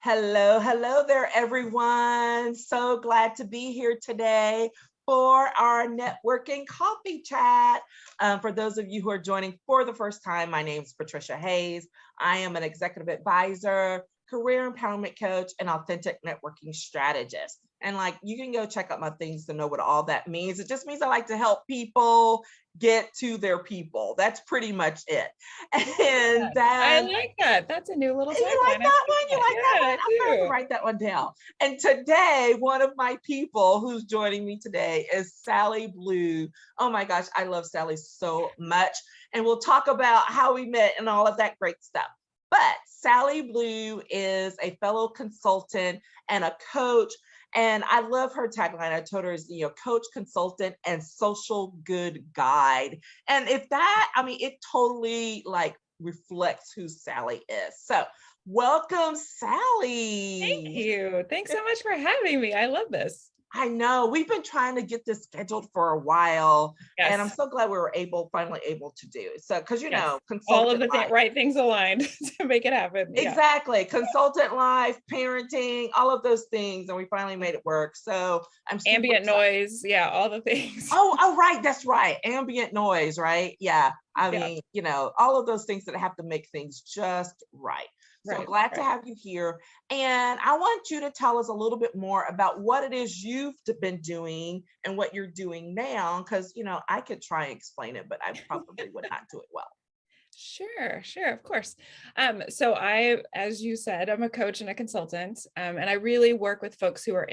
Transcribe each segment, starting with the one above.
Hello, hello there, everyone. So glad to be here today for our networking coffee chat. For those of you who are joining for the first time, my name is Patricia Hayes. I am an executive advisor, career empowerment coach, and authentic networking strategist. And you can go check out my things to know what all that means. It just means I like to help people get to their people. That's pretty much it. And I like that. That's a new little you like tagline. that one? You like that Yeah, one? I I'm going to do. write that one down. And today, one of my people who's joining me today is Sally Blue. Oh my gosh, I love Sally so much. And we'll talk about how we met and all of that great stuff. But Sally Blue is a fellow consultant and a coach. And I love her tagline. I told her is, coach, consultant, and social good guide. And if that, it totally reflects who Sally is. So welcome, Thank Sally. you. Thanks so much for having me. I love this. I know we've been trying to get this scheduled for a while, and I'm Yes. so glad we were finally able to do it. So, because Yes. All of consultant the life. right things aligned to make it happen. Yeah. Exactly. Consultant life, parenting, all of those things. And we finally made it work. So I'm super Ambient excited. noise. Yeah. All the things. Oh, right. That's right. Ambient noise, right? Yeah. Yeah. All of those things that have to make things just right. So I'm Right. glad to Right. have you here. And I want you to tell us a little bit more about what it is you've been doing and what you're doing now. Because, I could try and explain it, but I probably would not do it well. Sure, of course. So as you said, I'm a coach and a consultant, and I really work with folks who are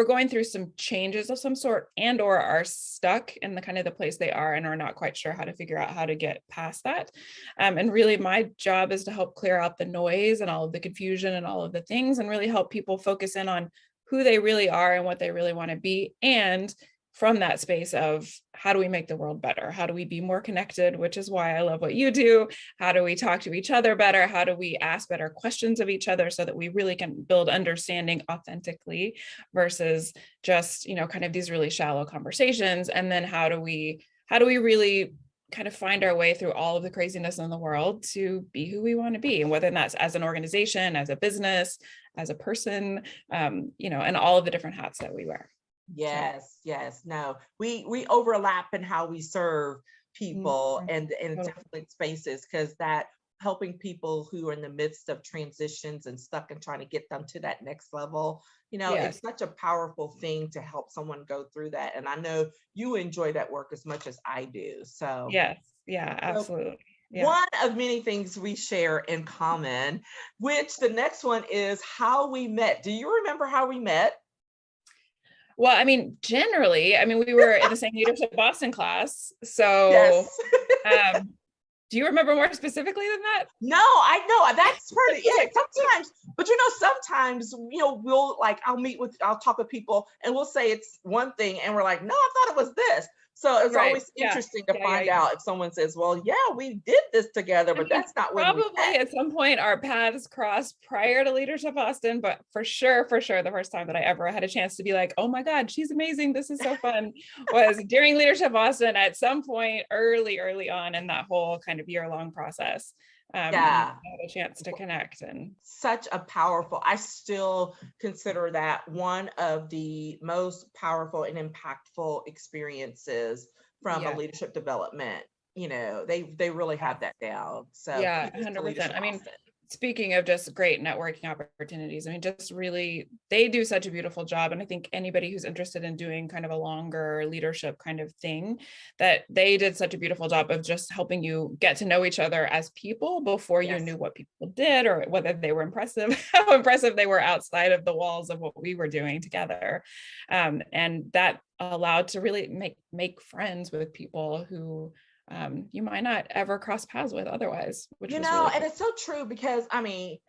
going through some changes of some sort and or are stuck in the kind of the place they are and are not quite sure how to figure out how to get past that. And really my job is to help clear out the noise and all of the confusion and all of the things and really help people focus in on who they really are and what they really want to be. And from that space of how do we make the world better? How do we be more connected, which is why I love what you do? How do we talk to each other better? How do we ask better questions of each other so that we really can build understanding authentically versus just, kind of these really shallow conversations? And then how do we really kind of find our way through all of the craziness in the world to be who we want to be, and whether that's as an organization, as a business, as a person, and all of the different hats that we wear. Yes. No, we overlap in how we serve people and in Totally. different spaces, because that helping people who are in the midst of transitions and stuck and trying to get them to that next level, it's Yes. such a powerful thing to help someone go through that. And I know you enjoy that work as much as I do. So, Yes. Yeah, so absolutely. Yeah. one of many things we share in common, which the next one is how we met. Do you remember how we met? Well, generally, we were in the same leadership Boston class. So, Yes. um, do you remember more specifically than that? No, I know that's pretty it. Sometimes, but sometimes, I'll talk with people and we'll say it's one thing and we're like, no, I thought it was this. So it's Right. always Yeah. interesting to Yeah. find out if someone says, well, yeah, we did this together, but that's not when we Probably met. at some point our paths crossed prior to Leadership Boston, but for sure, the first time that I ever had a chance to be like, oh my God, she's amazing. This is so fun was during Leadership Boston at some point early on in that whole kind of year-long process. And Yeah. had a chance to connect and Such a powerful, I still consider that one of the most powerful and impactful experiences from a yeah. leadership development. They really have that down. So Yeah, kudos to 100%. Leadership Austin. Speaking of just great networking opportunities, just really, they do such a beautiful job. And I think anybody who's interested in doing kind of a longer leadership kind of thing, that they did such a beautiful job of just helping you get to know each other as people before you Yes. knew what people did or whether they were impressive, how impressive they were outside of the walls of what we were doing together. And that allowed to really make friends with people who you might not ever cross paths with otherwise, which was really And cool. it's so true because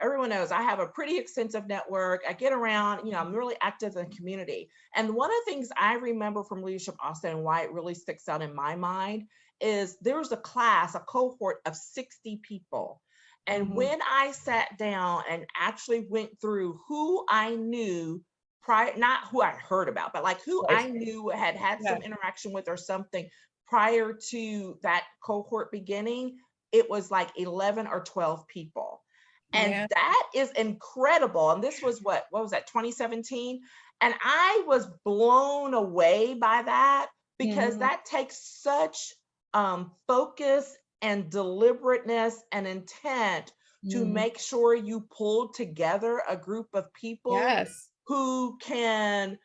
everyone knows I have a pretty extensive network. I get around, I'm really active in the community. And one of the things I remember from Leadership Austin and why it really sticks out in my mind is there was a cohort of 60 people. And Mhm. when I sat down and actually went through who I knew prior, not who I heard about, but like who Right. I knew had Yeah. some interaction with or something prior to that cohort beginning, it was like 11 or 12 people. And Yeah. that is incredible. And this was what was that, 2017? And I was blown away by that, because Mhm. that takes such focus and deliberateness and intent to Mhm. make sure you pull together a group of people Yes. who can,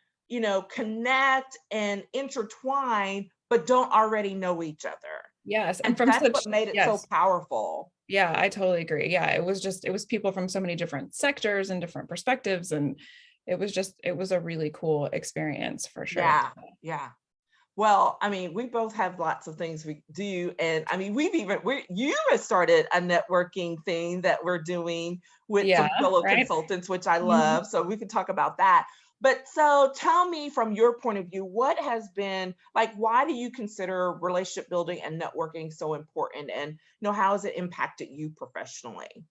connect and intertwine, but don't already know each other. Yes. And And from that's such, what made it so yes. powerful. Yeah, I totally agree. Yeah, it was people from so many different sectors and different perspectives. And it was a really cool experience for sure. Yeah, yeah. Well, I mean, we both have lots of things we do. And I mean, you have started a networking thing that we're doing with Yeah, some fellow right. consultants, which I Mhm. love. So we can talk about that. But so tell me from your point of view, what has been like, why do you consider relationship building and networking so important? And, how has it impacted you professionally?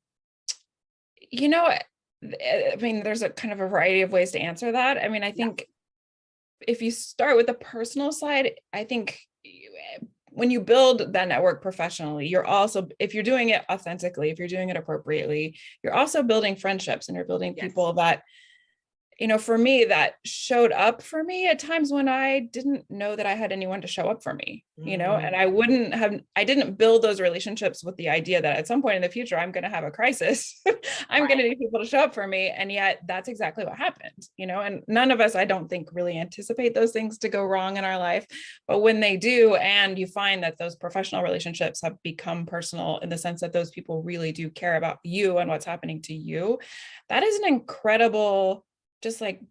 You know, I mean, there's a kind of a variety of ways to answer that. I mean, I Yeah. think if you start with the personal side, I think when you build that network professionally, you're also, if you're doing it authentically, if you're doing it appropriately, you're also building friendships and you're building Yes. people that, for me, that showed up for me at times when I didn't know that I had anyone to show up for me, and I didn't build those relationships with the idea that at some point in the future, I'm going to have a crisis. I'm going Right. to need people to show up for me. And yet that's exactly what happened, and none of us, I don't think, really anticipate those things to go wrong in our life. But when they do, and you find that those professional relationships have become personal in the sense that those people really do care about you and what's happening to you, that is an incredible, just like,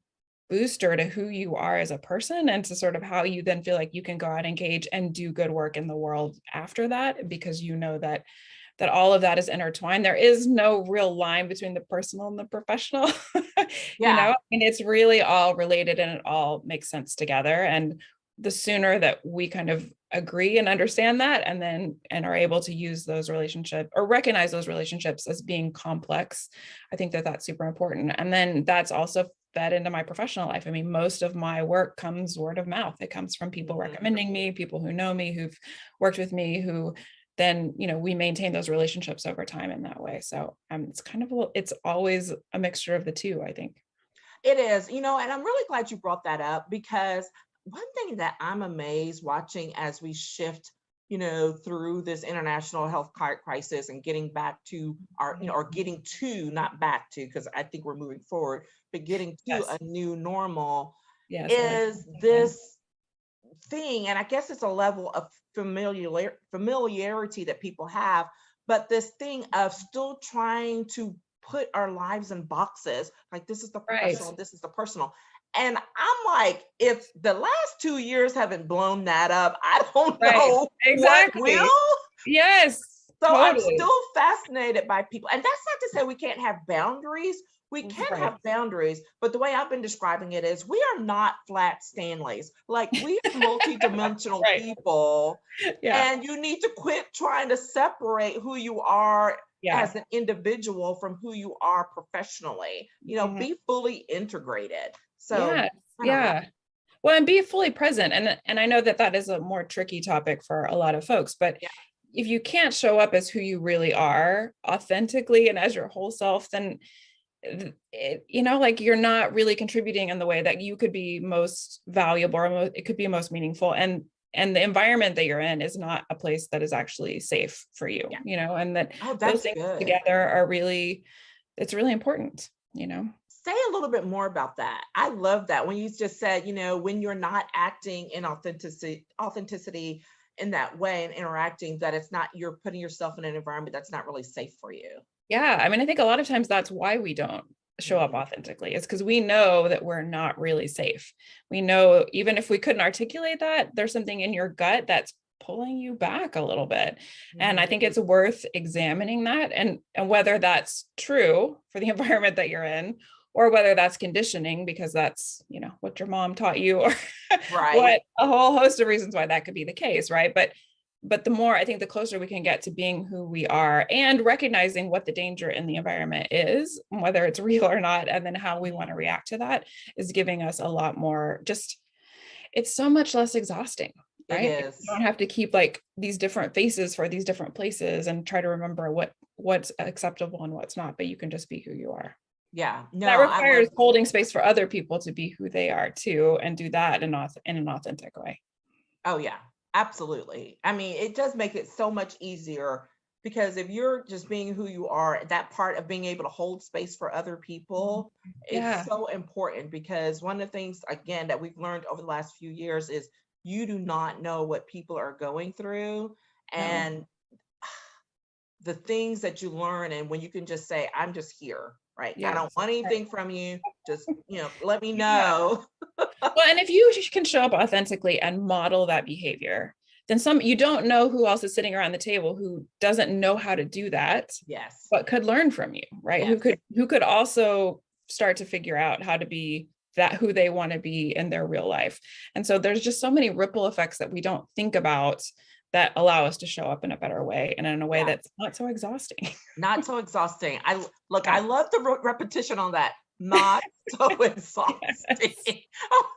booster to who you are as a person, and to sort of how you then feel like you can go out, engage, and do good work in the world after that, because that all of that is intertwined. There is no real line between the personal and the professional. Yeah. And it's really all related, and it all makes sense together. And the sooner that we kind of agree and understand that, and are able to use those relationships, or recognize those relationships as being complex, I think that that's super important. And then that's also fed into my professional life. I mean, most of my work comes word of mouth. It comes from people Mhm. recommending me, people who know me, who've worked with me, who then, we maintain those relationships over time in that way. So it's always a mixture of the two, I think. It is, and I'm really glad you brought that up, because one thing that I'm amazed watching as we shift, through this international health crisis and getting back to our, or getting to, not back to, because I think we're moving forward, but getting to a Yes. new normal, Yes. I like is that. this thing. And I guess it's a level of familiarity that people have, but this thing of still trying to put our lives in boxes, like this is the Right. professional, this is the personal. And I'm like, if the last 2 years haven't blown that up, I don't Right. know what will. Exactly. Yes. So I'm Totally. still fascinated by people. And that's not to say we can't have boundaries. We can Right. have boundaries, but the way I've been describing it is we are not flat Stanleys. Like, we are multidimensional Right. people, Yeah. and you need to quit trying to separate who you are Yeah. as an individual from who you are professionally. Mhm. Be fully integrated. So Yes. I don't know. Yeah. Well, and be fully present. And I know that that is a more tricky topic for a lot of folks, but Yeah. if you can't show up as who you really are authentically and as your whole self, then like, you're not really contributing in the way that you could be most valuable, or it could be most meaningful. And the environment that you're in is not a place that is actually safe for you, Yeah. and that Oh, those that's things good. together are really, it's really important. Say a little bit more about that. I love that when you just said, when you're not acting in authenticity in that way and interacting, that it's not, you're putting yourself in an environment that's not really safe for you. Yeah, I mean, I think a lot of times that's why we don't show up Mhm. authentically. It's because we know that we're not really safe. We know, even if we couldn't articulate that, there's something in your gut that's pulling you back a little bit. And I Mhm. think it's worth examining that, and whether that's true for the environment that you're in, or whether that's conditioning because that's, what your mom taught you, or Right. what, a whole host of reasons why that could be the case, right? But the more, I think, the closer we can get to being who we are and recognizing what the danger in the environment is, whether it's real or not, and then how we want to Mhm. react to that, is giving us a lot more, just, it's so much less exhausting, It right? You is. don't have to keep like these different faces for these different places and try to remember what's acceptable and what's not, but you can just be who you are. Yeah, no, That I requires love. holding space for other people to be who they are too, and do that in an authentic way. Oh yeah, absolutely. I mean, it does make it so much easier because if you're just being who you are, that part of being able to hold space for other people, it's Yeah. so important because one of the things again that we've learned over the last few years is you do not know what people are going through No. and the things that you learn and when you can just say I'm just here, right? I Yeah. don't want Right. anything from you. Just, let me Yeah. know. Well, and if you can show up authentically and model that behavior, then you don't know who else is sitting around the table who doesn't know how to do that, Yes. but could learn from you, right? Yes. Who could also start to figure out how to be that who they want to be in their real life. And so there's just so many ripple effects that we don't think about that allow us to show up in a better way and in a way Yeah. that's not so exhausting. Not so exhausting. I Yeah. love the repetition on that. Not so exhausting. Yes. Oh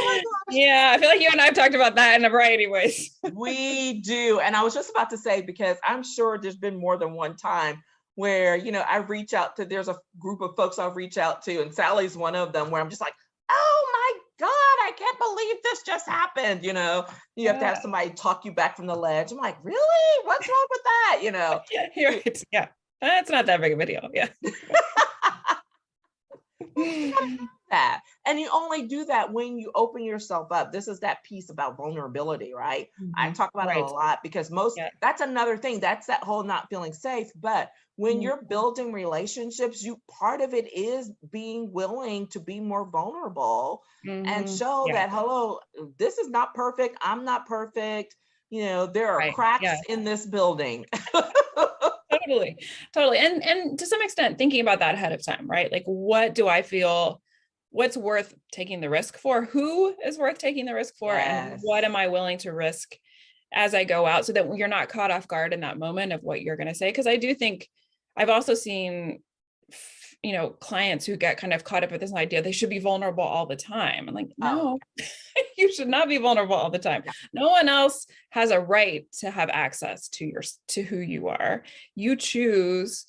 my gosh. Yeah, I feel like you and I have talked about that in a variety of ways. We do. And I was just about to say, because I'm sure there's been more than one time where, I reach out to, there's a group of folks I'll reach out to, and Sally's one of them where I'm just like, oh my God, I can't believe this just happened. You have to have Yeah. somebody talk you back from the ledge. I'm like, really? What's wrong with that? Yeah, you're right. Yeah. That's not that big of a deal. Yeah. That. And you only do that when you open yourself up. This is that piece about vulnerability, right? I talk about it a Right. lot because Yeah. that's another thing. That's that whole not feeling safe. But when Mhm. you're building relationships, part of it is being willing to be more vulnerable and show Yeah. that, hello, this is not perfect. I'm not perfect. There are Right. Yeah. cracks in this building. Totally. Totally. And to some extent thinking about that ahead of time, right? Like, what do I feel, what's worth taking the risk for? Who is worth taking the risk for? And Yes. what am I willing to risk as I go out so that you're not caught off guard in that moment of what you're going to say? Because I do think I've also seen, clients who get kind of caught up with this idea they should be vulnerable all the time. I'm like, Oh, no, you should not be vulnerable all the time. yeah. No one else has a right to have access to who you are. You choose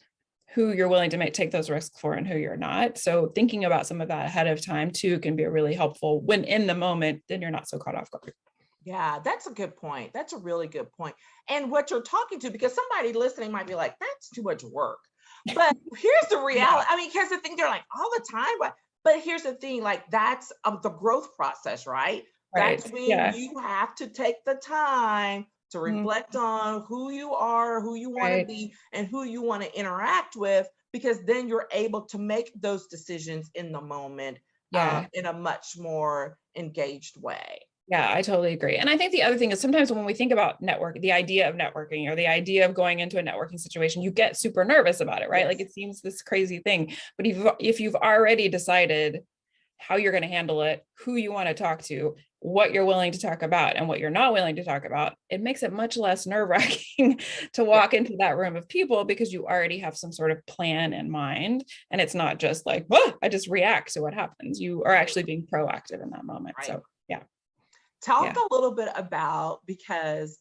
who you're willing to take those risks for and who you're not. So thinking about some of that ahead of time too can be really helpful when in the moment, then you're not so caught off guard. Yeah, that's a good point. That's a really good point. And what you're talking to, because somebody listening might be like, that's too much work. But here's the Yeah. reality. I mean, here's the thing, they're like all the time, but here's the thing, like that's the growth process, right? Right. That's when Yeah. you have to take the time to Mhm. reflect on who you are, who you want to Right. be, and who you want to interact with, because then you're able to make those decisions in the moment Yeah. in a much more engaged way. Yeah, I totally agree. And I think the other thing is sometimes when we think about the idea of networking or the idea of going into a networking situation, you get super nervous about it, right? Like Yes. it seems this crazy thing. But if you've already decided how you're going to handle it, who you want to talk to, what you're willing to talk about and what you're not willing to talk about, it makes it much less nerve-wracking to Yeah. walk into that room of people because you already have some sort of plan in mind. And it's not just like, well, I just react to what happens. You are actually being proactive in that moment. Right. So yeah. Talk Yeah. a little bit about, because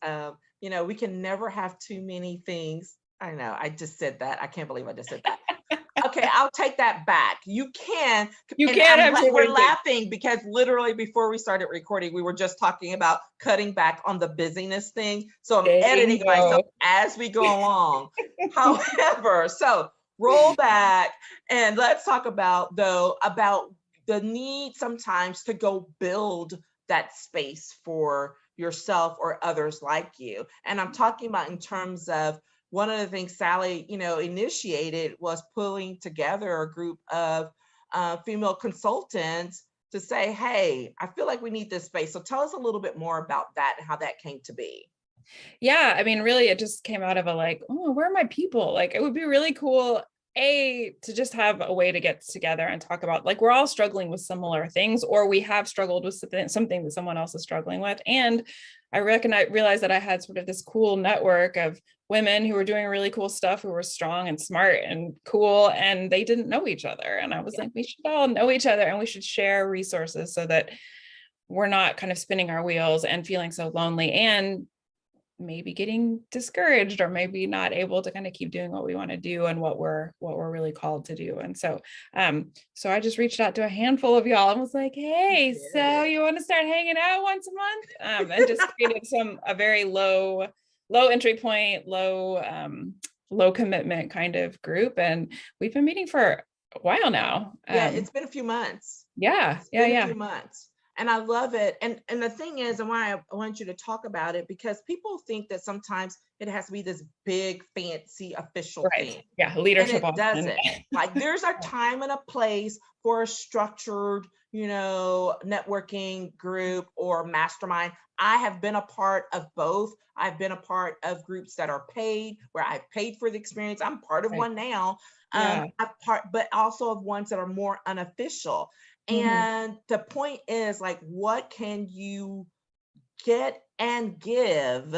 we can never have too many things. I know I just said that. I can't believe I just said that. Okay, I'll take that back. You can, You and can't have too we're many things. laughing because literally before we started recording, we were just talking about cutting back on the busyness thing. So I'm editing myself Bingo. as we go along. However, so roll back and let's talk about the need sometimes to go build that space for yourself or others like you. And I'm talking about in terms of one of the things Sally, initiated was pulling together a group of female consultants to say, hey, I feel like we need this space. So tell us a little bit more about that and how that came to be. Yeah, I mean, really, it just came out of a like, oh, where are my people? Like, it would be really cool, to just have a way to get together and talk about, like, we're all struggling with similar things, or we have struggled with something that someone else is struggling with. And I realized that I had sort of this cool network of women who were doing really cool stuff, who were strong and smart and cool, and they didn't know each other. And I was like, we should all know each other and we should share resources so that we're not kind of spinning our wheels and feeling so lonely. And maybe getting discouraged or maybe not able to kind of keep doing what we want to do and what we're really called to do. And so I just reached out to a handful of y'all and was like, hey, so you want to start hanging out once a month? And just created a very low entry point, low commitment kind of group. And we've been meeting for a while now. Yeah, it's been a few months. Yeah. It's been a few months. And I love it. And the thing is, and why I want you to talk about it, because people think that sometimes it has to be this big, fancy, official thing. Yeah, And leadership it doesn't. Like there's a time and a place for a structured, networking group or mastermind. I have been a part of both. I've been a part of groups that are paid, where I've paid for the experience. I'm part of one now. But also of ones that are more unofficial. And the point is, like, what can you get and give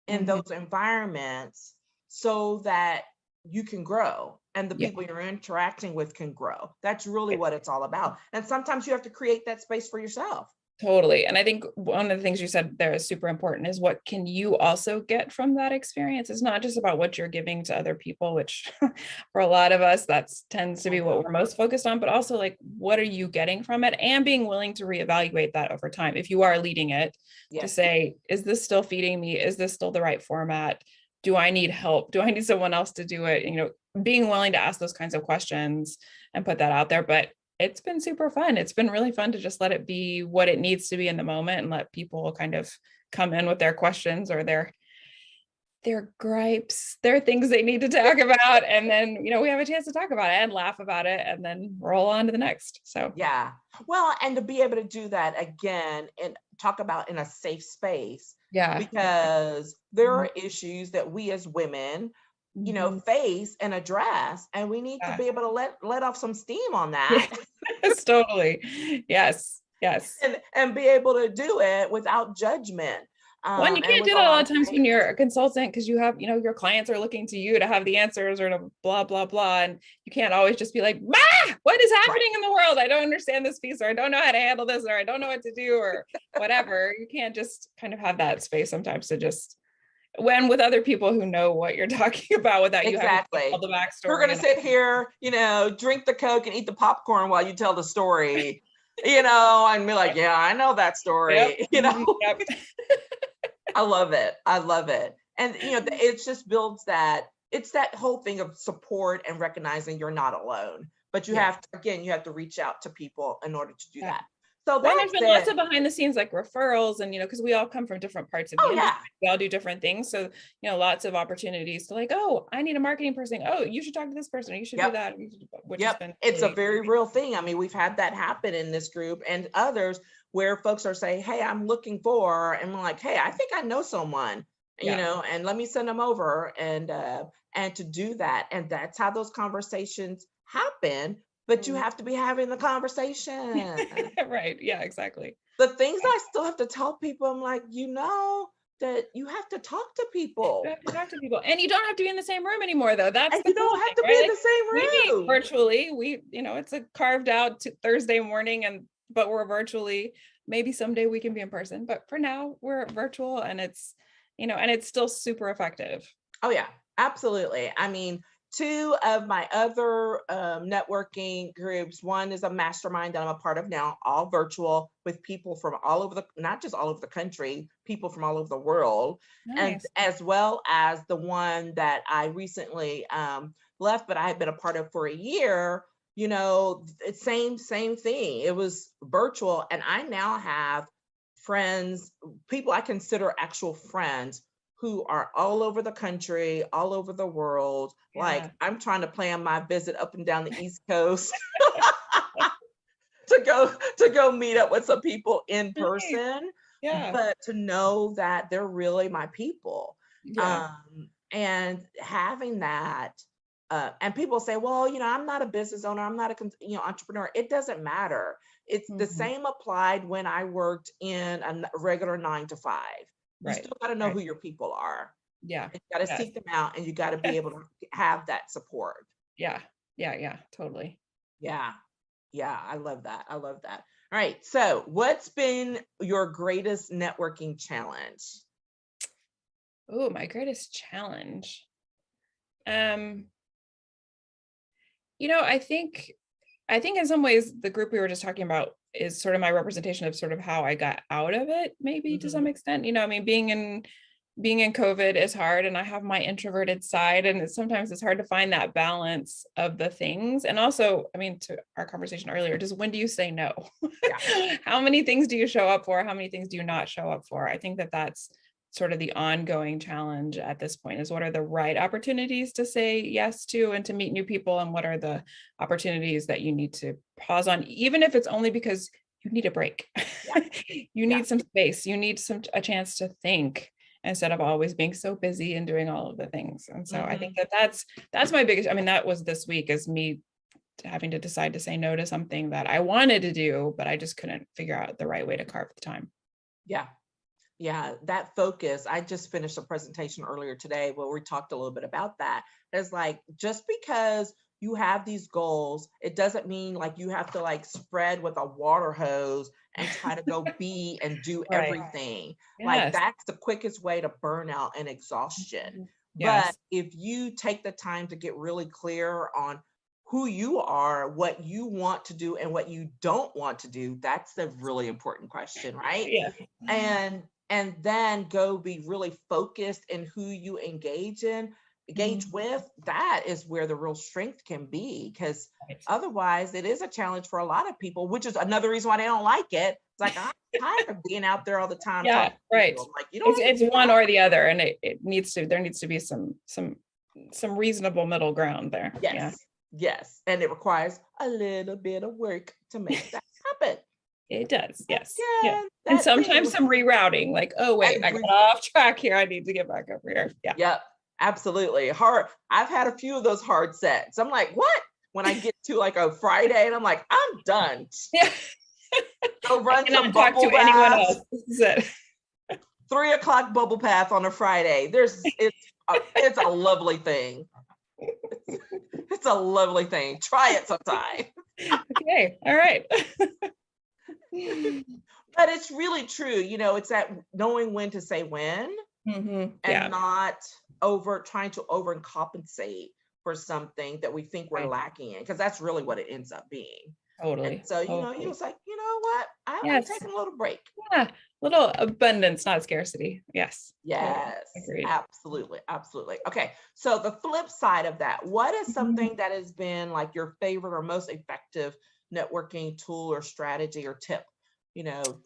in those environments so that you can grow and the people you're interacting with can grow? That's really what it's all about. And sometimes you have to create that space for yourself. Totally. And I think one of the things you said there is super important is what can you also get from that experience? It's not just about what you're giving to other people, which for a lot of us, that tends to be what we're most focused on, but also like, what are you getting from it? And being willing to reevaluate that over time. If you are leading it, to say, is this still feeding me? Is this still the right format? Do I need help? Do I need someone else to do it? Being willing to ask those kinds of questions and put that out there. But it's been super fun. It's been really fun to just let it be what it needs to be in the moment and let people kind of come in with their questions or their gripes, their things they need to talk about. And then, we have a chance to talk about it and laugh about it and then roll on to the next. So, yeah. Well, and to be able to do that again and talk about in a safe space. Yeah. Because there are issues that we as women face and address, and we need to be able to let off some steam on that. Yes, totally. Yes. And be able to do it without judgment. Well, you can't do that a lot of times when you're a consultant, because you have, your clients are looking to you to have the answers or to blah, blah, blah. And you can't always just be like, what is happening in the world? I don't understand this piece, or I don't know how to handle this, or I don't know what to do, or whatever. You can't just kind of have that space sometimes to just with other people who know what you're talking about without you having all the backstory. We're going to sit here, drink the Coke and eat the popcorn while you tell the story, and be like, yeah, I know that story, I love it. And, it just builds it's that whole thing of support and recognizing you're not alone, but you have to reach out to people in order to do that. So there's been lots of behind the scenes, like referrals, and because we all come from different parts of the industry. We all do different things. So lots of opportunities to like, oh, I need a marketing person. Oh, you should talk to this person, or you should do that. Which has been it's a very real thing. I mean, we've had that happen in this group and others where folks are saying, hey, I'm looking for, and I'm like, hey, I think I know someone, and let me send them over and to do that. And that's how those conversations happen. But you have to be having the conversation. Right. Yeah, exactly. The things I still have to tell people, I'm like, that you have to talk to people. You have to talk to people. And you don't have to be in the same room anymore, though. You don't have to be in the same room. We meet virtually. It's a carved out Thursday morning, but we're virtually. Maybe someday we can be in person, but for now we're virtual, and it's, and it's still super effective. Oh yeah, absolutely. I mean, two of my other networking groups, one is a mastermind that I'm a part of now, all virtual, with people from all over not just all over the country, people from all over the world. Nice. And as well as the one that I recently left, but I had been a part of for a year, it's same thing. It was virtual. And I now have friends, people I consider actual friends, who are all over the country, all over the world. Yeah. Like I'm trying to plan my visit up and down the East Coast to go meet up with some people in person. Yeah. But to know that they're really my people. Yeah. And having that, and people say, well, I'm not a business owner, I'm not a entrepreneur. It doesn't matter. It's the same applied when I worked in a regular 9-to-5. You still got to know who your people are. Yeah. You got to seek them out, and you got to be able to have that support. Yeah. Totally. Yeah. I love that. All right. So what's been your greatest networking challenge? Oh, my greatest challenge. Um, I think in some ways the group we were just talking about is sort of my representation of sort of how I got out of it, maybe to some Mhm. extent. I mean, being in COVID is hard, and I have my introverted side, and sometimes it's hard to find that balance of the things. And also, I mean, to our conversation earlier, just when do you say no? Yeah. How many things do you show up for? How many things do you not show up for? I think that that's sort of the ongoing challenge at this point, is what are the right opportunities to say yes to and to meet new people, and what are the opportunities that you need to pause on, even if it's only because you need a break. Yeah. You Yeah. need some space, you need a chance to think instead of always being so busy and doing all of the things. And so I think Mhm. that that's my biggest, I mean, that was this week, is me having to decide to say no to something that I wanted to do, but I just couldn't figure out the right way to carve the time. Yeah. Yeah, that focus. I just finished a presentation earlier today where we talked a little bit about that. It's like, just because you have these goals, it doesn't mean like you have to like spread with a water hose and try to go be and do Right. everything. Like, Yes. that's the quickest way to burnout and exhaustion. Mhm. But Yes. if you take the time to get really clear on who you are, what you want to do, and what you don't want to do, that's the really important question, right? Yeah. And then go be really focused in who you engage Mhm. with. That is where the real strength can be, because Right. otherwise it is a challenge for a lot of people, which is another reason why they don't like it. It's like, I'm tired of being out there all the time Yeah, talking to right. people. I'm like, you don't need to It's do one that. or the other, and there needs to be some reasonable middle ground there. Yeah. Yes, yes, and it requires a little bit of work to make that happen. It does, yes. Yeah. Again, And that sometimes thing. some rerouting, like, oh wait, I got Every off track here. I need to get back over here. Yeah. Yep, absolutely. Hard. I've had a few of those hard sets. I'm like, what? When I get to like a Friday and I'm like, I'm done. Yeah. Go I run some cannot talk bubble to anyone baths. else. This is it. 3 o'clock bubble bath on a Friday. It's a lovely thing. It's a lovely thing. Try it sometime. Okay. All right. But it's really true. It's that knowing when to say when, and Yeah. not trying to overcompensate for something that we think we're Right. lacking in, because that's really what it ends up being. And Totally. so, you Totally. was like, you know what? I'm Yes. taking a little break. Yeah. Little abundance, not scarcity. Yes. Totally. Yes, Agreed. absolutely. Absolutely. Okay. So the flip side of that, what is Mhm. something that has been like your favorite or most effective networking tool or strategy or tip,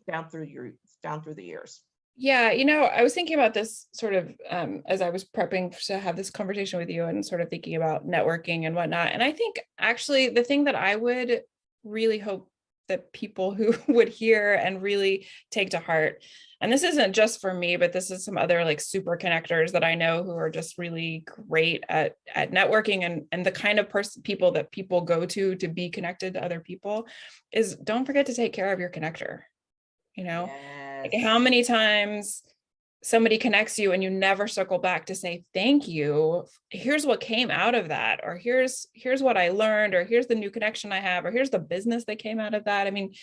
down through the years? Yeah, I was thinking about this sort of as I was prepping to have this conversation with you, and sort of thinking about networking and whatnot. And I think actually the thing that I would really hope that people who would hear and really take to heart, and this isn't just for me, but this is some other like super connectors that I know who are just really great at networking, and the kind of people that people go to be connected to other people, is don't forget to take care of your connector. You know, like, how Yes. many times somebody connects you and you never circle back to say thank you, here's what came out of that, or here's what I learned, or here's the new connection I have, or here's the business that came out of that. I mean,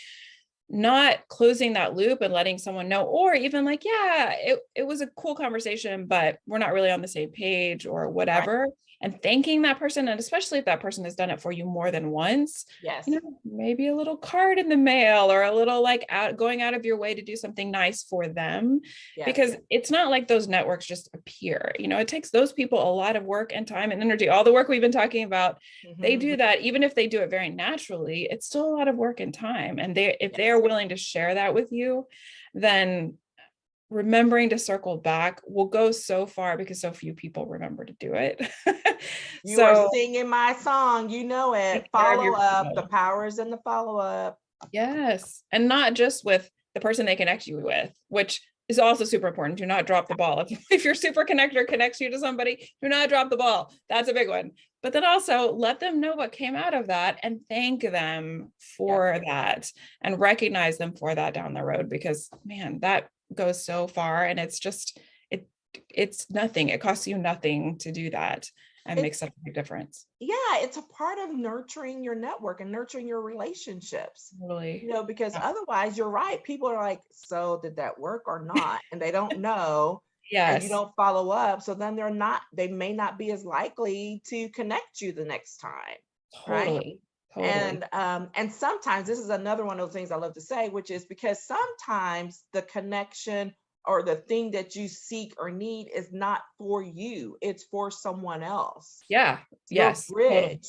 not closing that loop and letting someone know, or even like, yeah, it was a cool conversation, but we're not really on the same page or Right. whatever. And thanking that person, and especially if that person has done it for you more than once, Yes. maybe a little card in the mail, or a little like going out of your way to do something nice for them. Yes. Because it's not like those networks just appear. It takes those people a lot of work and time and energy. All the work we've been talking about, they Hmm. do that. Even if they do it very naturally, it's still a lot of work and time. And if they are Yes. willing to share that with you, then remembering to circle back will go so far, because so few people remember to do it. You are So singing my song. You know it. take care of Follow your up. The people. power is in the follow up. Yes. And not just with the person they connect you with, which is also super important. Do not drop the ball. If your super connector connects you to somebody, do not drop the ball. That's a big one. But then also let them know what came out of that, and thank them Yep. for that, and recognize them for that down the road, because man, that goes so far. And it it's nothing. It costs you nothing to do that, and It's makes such a big difference. Yeah, it's a part of nurturing your network and nurturing your relationships. Totally. Because Yeah. otherwise, you're right. People are like, so did that work or not? And they don't know. and you Yes, don't follow up, so then they may not be as likely to connect you the next time, right? totally. Totally. And sometimes this is another one of those things I love to say, which is because sometimes the connection or the thing that you seek or need is not for you, it's for someone else. Yeah. It's your Yes. Totally. bridge.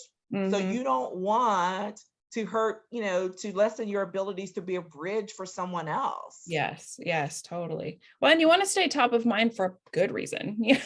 So Hmm. you don't want to hurt, to lessen your abilities to be a bridge for someone else. Yes, yes, totally. Well, and you want to stay top of mind for a good reason. Yeah,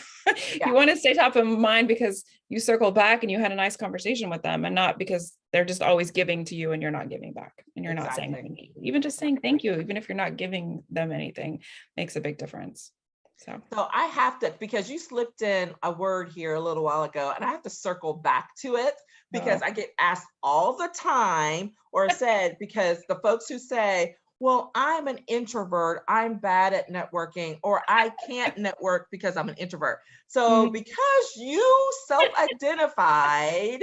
You want to stay top of mind because you circled back and you had a nice conversation with them, and not because they're just always giving to you and you're not giving back and you're not saying exactly. thank you. Even just saying thank you, even if you're not giving them anything, makes a big difference. So, So I have to, because you slipped in a word here a little while ago, and I have to circle back to it because oh, I get asked all the time, or said, because the folks who say, well, I'm an introvert, I'm bad at networking, or I can't network because I'm an introvert. So mhm. because you self-identified,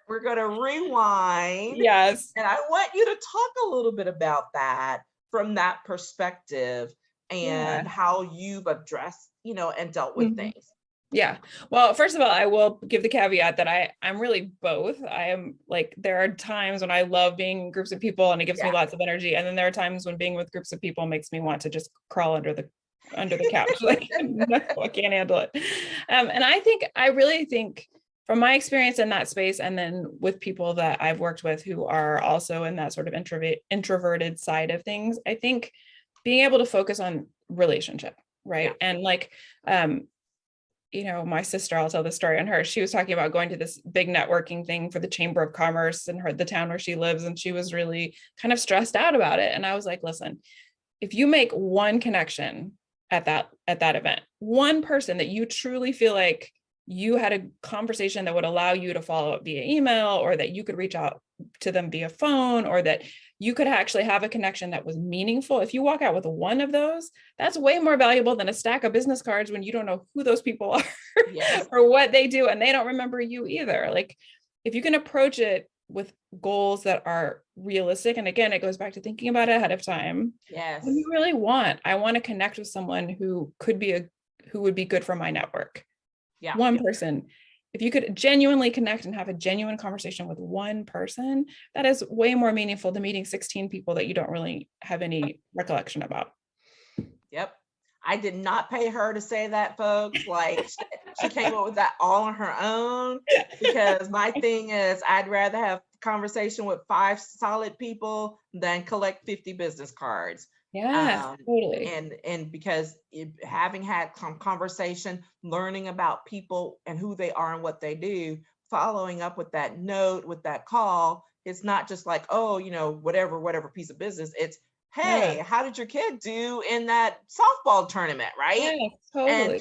we're going to rewind. Yes. And I want you to talk a little bit about that from that perspective Yeah. and how you've addressed, and dealt with Mhm. things. Yeah. Well, first of all, I will give the caveat that I'm really both. I am like, there are times when I love being in groups of people and it gives me Yeah. lots of energy. And then there are times when being with groups of people makes me want to just crawl under the couch. Like, no, I can't handle it. And I really think from my experience in that space, and then with people that I've worked with who are also in that sort of introverted side of things, I think being able to focus on relationship, Yeah. right? And like, um, my sister, I'll tell the story on her. She was talking about going to this big networking thing for the Chamber of Commerce in the town where she lives, and she was really kind of stressed out about it. And I was like, listen, if you make one connection at that event, one person that you truly feel like you had a conversation that would allow you to follow up via email, or that you could reach out to them via phone, or that you could actually have a connection that was meaningful. If you walk out with one of those, that's way more valuable than a stack of business cards when you don't know who those people are Yes. or what they do, and they don't remember you either. Like, if you can approach it with goals that are realistic, and again, it goes back to thinking about it ahead of time. What do you Yes. really want? I want to connect with someone who would be good for my network. Yeah. One person. If you could genuinely connect and have a genuine conversation with one person, that is way more meaningful than meeting 16 people that you don't really have any recollection about. Yep. I did not pay her to say that, folks. Like, she came up with that all on her own, because my thing is I'd rather have conversation with 5 solid people than collect 50 business cards. Yes, Um, totally. and because having had conversation, learning about people and who they are and what they do, following up with that note, with that call, it's not just like, oh, whatever piece of business. It's, Yeah. hey, how did your kid do in that softball tournament, right? Yes, And totally. Yeah.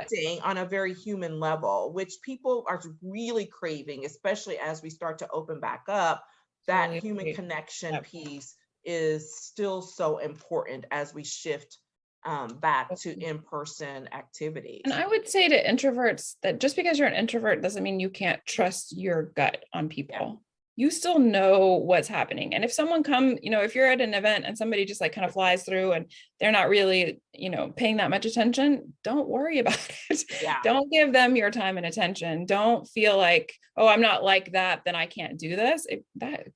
connecting on a very human level, which people are really craving, especially as we start to open back up. That Totally human agree. connection Yep. piece is still so important as we shift back to in-person And activities. I would say to introverts that just because you're an introvert doesn't mean you can't trust your gut on Yeah. people. You still know what's happening. And if someone if you're at an event and somebody just like kind of flies through and they're not really, paying that much attention, don't worry about it. Yeah. Don't give them your time and attention. Don't feel like, oh, I'm not like that, then I can't do this.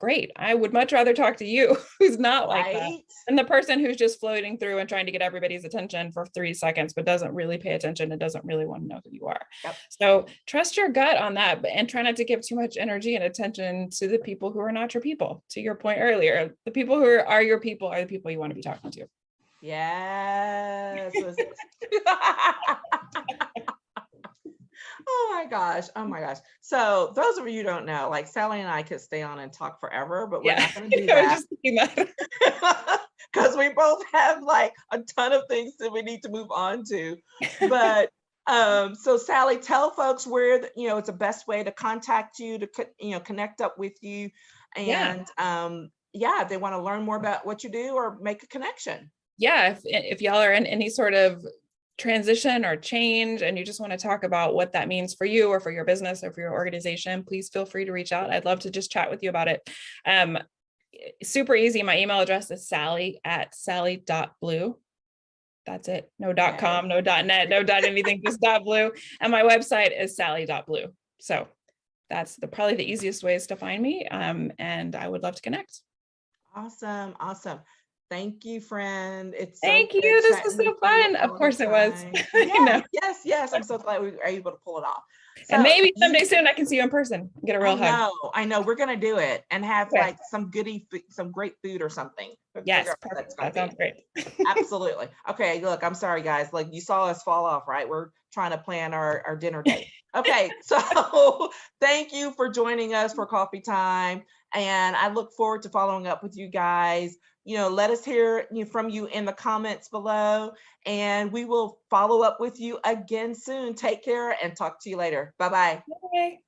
Great. I would much rather talk to you who's not like that, Right. and the person who's just floating through and trying to get everybody's attention for 3 seconds, but doesn't really pay attention and doesn't really want to know who you are. Yep. So trust your gut on that, and try not to give too much energy and attention to the people who are not your people. To your point earlier, the people who are your people are the people you want to be talking to. Yes. Oh my gosh. Oh my gosh. So those of you who don't know, like, Sally and I could stay on and talk forever, but we're Yeah, not going to do I was that just thinking that. because we both have like a ton of things that we need to move on to. But so Sally, tell folks where it's the best way to contact you, to connect up with you, Yeah. and yeah, if they want to learn more about what you do or make a connection. Yeah, if y'all are in any sort of transition or change and you just want to talk about what that means for you or for your business or for your organization, please feel free to reach out. I'd love to just chat with you about it. Um, Super easy. My email address is sally@sally.blue. That's it. No Okay. .com, no .net, no .anything, just .blue. And my website is sally.blue. So that's probably the easiest ways to find me. And I would love to connect. Awesome. Awesome. Thank you, friend. It's so Thank you. good This was chatting so with you fun. Of all the course it was. time. You know. Yes, yes. I'm so glad we were able to pull it off. So And maybe someday soon I can see you in person, get a real hug. I know. We're gonna do it and have Okay. like some some great food or something. Yes, perfect. That sounds great. Absolutely. Okay, look, I'm sorry, guys. Like, you saw us fall off, right? We're trying to plan our dinner date. Okay, so thank you for joining us for coffee time. And I look forward to following up with you guys. Let us hear from you in the comments below, and we will follow up with you again soon. Take care and talk to you later. Bye-bye. Okay.